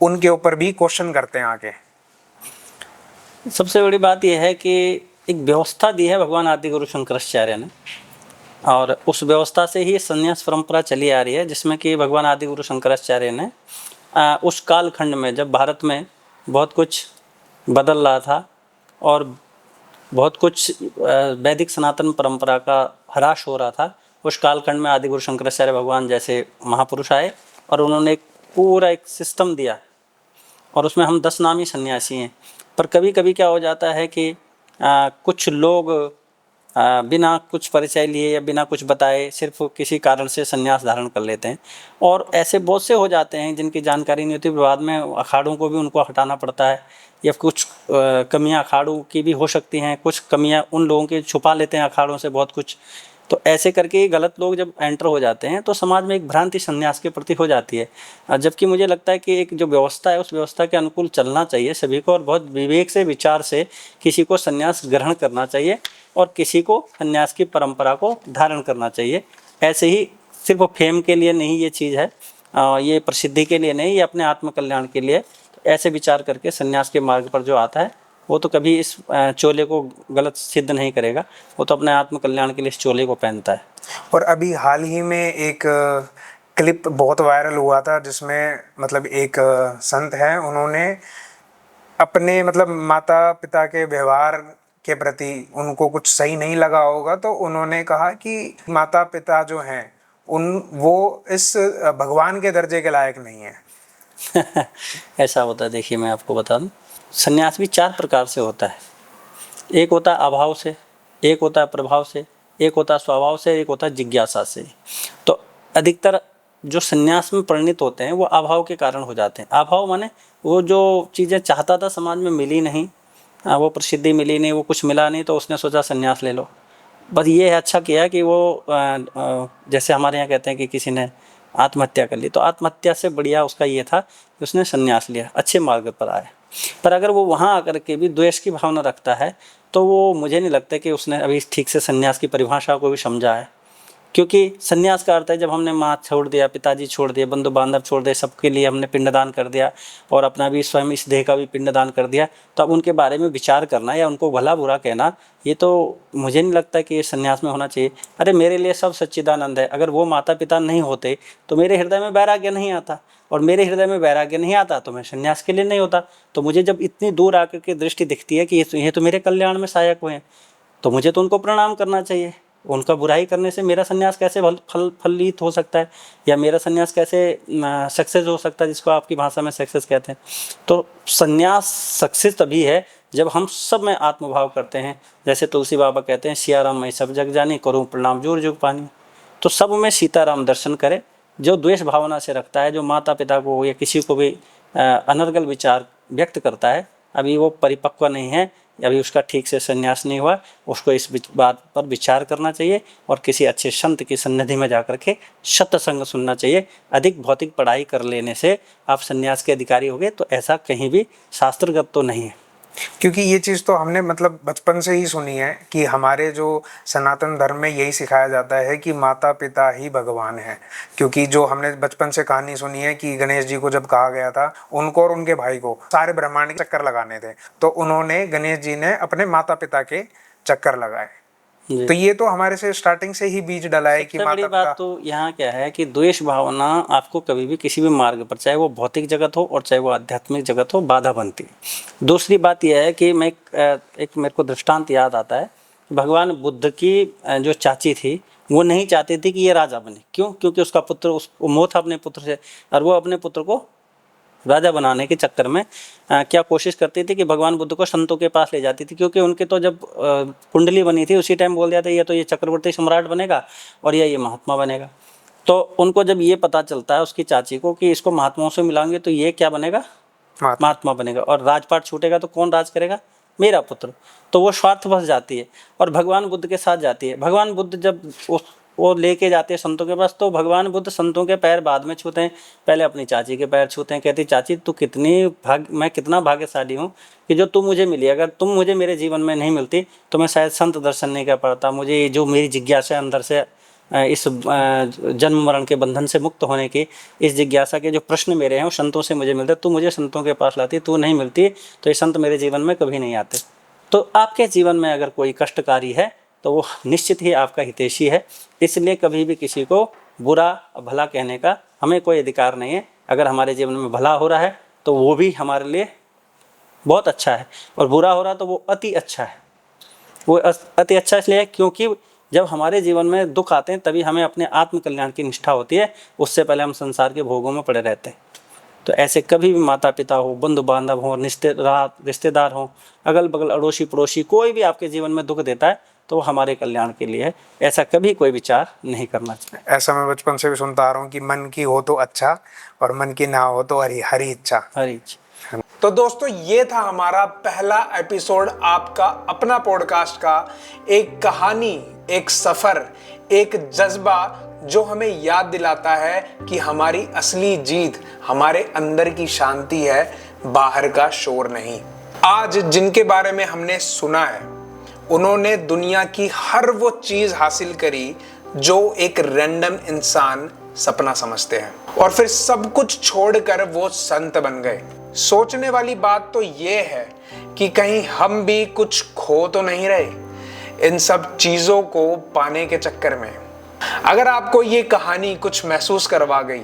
उनके ऊपर भी क्वेश्चन करते हैं आके। सबसे बड़ी बात यह है कि एक व्यवस्था दी है भगवान आदि गुरु शंकराचार्य ने, और उस व्यवस्था से ही संन्यास परंपरा चली आ रही है, जिसमें कि भगवान आदि गुरु शंकराचार्य ने उस कालखंड में जब भारत में बहुत कुछ बदल रहा था और बहुत कुछ वैदिक सनातन परंपरा का ह्रास हो रहा था, उस कालखंड में आदि गुरु शंकराचार्य भगवान जैसे महापुरुष आए और उन्होंने एक पूरा एक सिस्टम दिया, और उसमें हम 10 नामी सन्यासी हैं। पर कभी कभी क्या हो जाता है कि कुछ लोग बिना कुछ परिचय लिए या बिना कुछ बताए सिर्फ किसी कारण से संन्यास धारण कर लेते हैं, और ऐसे बहुत से हो जाते हैं जिनकी जानकारी नहीं होती। बाद में अखाड़ों को भी उनको हटाना पड़ता है, या कुछ कमियां अखाड़ों की भी हो सकती हैं, कुछ कमियां उन लोगों की छुपा लेते हैं अखाड़ों से बहुत कुछ। तो ऐसे करके गलत लोग जब एंटर हो जाते हैं तो समाज में एक भ्रांति संन्यास के प्रति हो जाती है। जबकि मुझे लगता है कि एक जो व्यवस्था है उस व्यवस्था के अनुकूल चलना चाहिए सभी को, और बहुत विवेक से विचार से किसी को संन्यास ग्रहण करना चाहिए और किसी को संन्यास की परंपरा को धारण करना चाहिए। ऐसे ही सिर्फ फेम के लिए नहीं ये चीज़ है, ये प्रसिद्धि के लिए नहीं, ये अपने आत्मकल्याण के लिए। तो ऐसे विचार करके संन्यास के मार्ग पर जो आता है वो तो कभी इस चोले को गलत सिद्ध नहीं करेगा, वो तो अपने आत्मकल्याण के लिए इस चोले को पहनता है। और अभी हाल ही में एक क्लिप बहुत वायरल हुआ था, जिसमें मतलब एक संत हैं, उन्होंने अपने मतलब माता पिता के व्यवहार के प्रति उनको कुछ सही नहीं लगा होगा, तो उन्होंने कहा कि माता पिता जो हैं वो इस भगवान के दर्जे के लायक नहीं है। ऐसा होता है, देखिए मैं आपको बता दूं, संन्यास भी 4 प्रकार से होता है। एक होता है अभाव से, एक होता है प्रभाव से, एक होता है स्वभाव से, एक होता है जिज्ञासा से। तो अधिकतर जो संन्यास में परिणित होते हैं वो अभाव के कारण हो जाते हैं। अभाव माने वो जो चीज़ें चाहता था समाज में मिली नहीं, वो प्रसिद्धि मिली नहीं, वो कुछ मिला नहीं, तो उसने सोचा संन्यास ले लो। बस ये है, अच्छा किया कि वो जैसे हमारे यहाँ कहते हैं कि किसी ने आत्महत्या कर ली, तो आत्महत्या से बढ़िया उसका ये था कि उसने संन्यास लिया, अच्छे मार्ग पर आया। पर अगर वो वहाँ आकर के भी द्वेष की भावना रखता है तो वो मुझे नहीं लगता कि उसने अभी ठीक से संन्यास की परिभाषा को भी समझा है। क्योंकि संन्यास का अर्थ है जब हमने माँ छोड़ दिया, पिताजी छोड़ दिए, बंधु बांधव छोड़ दिए, सबके लिए हमने पिंडदान कर दिया और अपना भी स्वयं इस देह का भी पिंडदान कर दिया, तो अब उनके बारे में विचार करना या उनको भला बुरा कहना, ये तो मुझे नहीं लगता कि ये संन्यास में होना चाहिए। अरे मेरे लिए सब सच्चिदानंद है, अगर वो माता पिता नहीं होते तो मेरे हृदय में वैराग्य नहीं आता, और मेरे हृदय में वैराग्य नहीं आता तो मैं संन्यास के लिए नहीं होता। तो मुझे जब इतनी दूर आकर के दृष्टि दिखती है कि ये तो मेरे कल्याण में सहायक हुए हैं, तो मुझे तो उनको प्रणाम करना चाहिए। उनका बुराई करने से मेरा संन्यास कैसे फलित हो सकता है, या मेरा संन्यास कैसे सक्सेस हो सकता है, जिसको आपकी भाषा में सक्सेस कहते हैं। तो संन्यास सक्सेस तभी है जब हम सब में आत्मभाव करते हैं। जैसे तुलसी बाबा कहते हैं, सियाराम मैं सब जग जानी, करूँ प्रणाम जुग जुग पानी। तो सब में सीताराम दर्शन करे। जो द्वेष भावना से रखता है, जो माता पिता को या किसी को भी अनर्गल विचार व्यक्त करता है, अभी वो परिपक्व नहीं है, अभी उसका ठीक से संन्यास नहीं हुआ, उसको इस बात पर विचार करना चाहिए और किसी अच्छे संत की सन्निधि में जाकर के सत्संग सुनना चाहिए। अधिक भौतिक पढ़ाई कर लेने से आप संन्यास के अधिकारी हो गए, तो ऐसा कहीं भी शास्त्रगत तो नहीं है। क्योंकि ये चीज़ तो हमने मतलब बचपन से ही सुनी है कि हमारे जो सनातन धर्म में यही सिखाया जाता है कि माता पिता ही भगवान है। क्योंकि जो हमने बचपन से कहानी सुनी है कि गणेश जी को जब कहा गया था उनको और उनके भाई को सारे ब्रह्मांड के चक्कर लगाने थे, तो उन्होंने गणेश जी ने अपने माता पिता के चक्कर लगाए। तो ये तो हमारे से स्टार्टिंग से ही बीज डला है कि सबसे बड़ी बात तो यहाँ क्या है कि द्वेष भावना आपको कभी भी किसी भी मार्ग पर, चाहे वो भौतिक जगत हो और चाहे वो आध्यात्मिक जगत हो, बाधा बनती है। दूसरी बात यह है कि मैं एक मेरे को दृष्टांत याद आता है, भगवान बुद्ध की जो चाची थी वो नहीं चाहती थी कि ये राजा बने। क्यों? क्योंकि उसका पुत्र, उसको मोह था अपने पुत्र से, और वो अपने पुत्र को राजा बनाने के चक्कर में क्या कोशिश करती थी कि भगवान बुद्ध को संतों के पास ले जाती थी। क्योंकि उनके तो जब कुंडली बनी थी उसी टाइम बोल दिया था ये तो ये चक्रवर्ती सम्राट बनेगा और ये महात्मा बनेगा। तो उनको जब ये पता चलता है उसकी चाची को कि इसको महात्माओं से मिलाएंगे तो ये क्या बनेगा, महात्मा बनेगा, और राजपाट छूटेगा तो कौन राज करेगा, मेरा पुत्र। तो वो स्वार्थ फंस जाती है और भगवान बुद्ध के साथ जाती है। भगवान बुद्ध जब वो लेके जाते हैं संतों के पास। तो भगवान बुद्ध संतों के पैर बाद में छूते हैं, पहले अपनी चाची के पैर छूते हैं। कहती चाची तू मैं कितना भाग्यशाली हूँ कि जो तू मुझे मिली। अगर तुम मुझे मेरे जीवन में नहीं मिलती तो मैं शायद संत दर्शन नहीं कर पाता। मुझे ये जो मेरी जिज्ञासा अंदर से इस जन्म मरण के बंधन से मुक्त होने की, इस जिज्ञासा के जो प्रश्न मेरे हैं वो संतों से मुझे मिलते। तू मुझे संतों के पास लाती, तू नहीं मिलती तो ये संत मेरे जीवन में कभी नहीं आते। तो आपके जीवन में अगर कोई कष्टकारी है तो वो निश्चित ही आपका हितैषी है। इसलिए कभी भी किसी को बुरा भला कहने का हमें कोई अधिकार नहीं है। अगर हमारे जीवन में भला हो रहा है तो वो भी हमारे लिए बहुत अच्छा है, और बुरा हो रहा तो वो अति अच्छा है। वो अति अच्छा इसलिए है क्योंकि जब हमारे जीवन में दुख आते हैं तभी हमें अपने आत्म कल्याण की निष्ठा होती है। उससे पहले हम संसार के भोगों में पड़े रहते हैं। तो ऐसे कभी भी माता पिता हो, बंधु बांधव हो, रिश्तेदार हो, अगल बगल अड़ोसी पड़ोसी, कोई भी आपके जीवन में दुख देता है तो वो हमारे कल्याण के लिए है। ऐसा कभी कोई विचार नहीं करना चाहिए। ऐसा मैं बचपन से भी सुनता आ रहा हूँ कि मन की हो तो अच्छा और मन की ना हो तो हरी इच्छा। हरी इच्छा। तो दोस्तों ये था हमारा पहला एपिसोड आपका अपना पॉडकास्ट का। एक कहानी, एक सफर, एक जज्बा जो हमें याद दिलाता है कि हमारी असली जीत हमारे अंदर की शांति है, बाहर का शोर नहीं। आज जिनके बारे में हमने सुना है उन्होंने दुनिया की हर वो चीज हासिल करी जो एक रैंडम इंसान सपना समझते हैं, और फिर सब कुछ छोड़कर वो संत बन गए। सोचने वाली बात तो ये है कि कहीं हम भी कुछ खो तो नहीं रहे इन सब चीजों को पाने के चक्कर में। अगर आपको ये कहानी कुछ महसूस करवा गई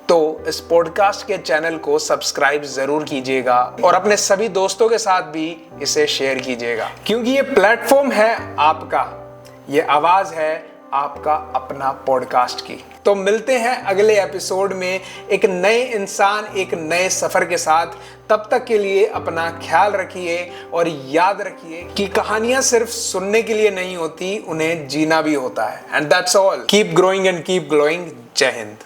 तो इस पॉडकास्ट के चैनल को सब्सक्राइब जरूर कीजिएगा और अपने सभी दोस्तों के साथ भी इसे शेयर कीजिएगा, क्योंकि ये प्लेटफॉर्म है आपका, ये आवाज है आपका अपना पॉडकास्ट की। तो मिलते हैं अगले एपिसोड में एक नए इंसान, एक नए सफर के साथ। तब तक के लिए अपना ख्याल रखिए और याद रखिए कि कहानियां सिर्फ सुनने के लिए नहीं होती, उन्हें जीना भी होता है। And that's all. Keep growing and keep glowing. जय हिंद।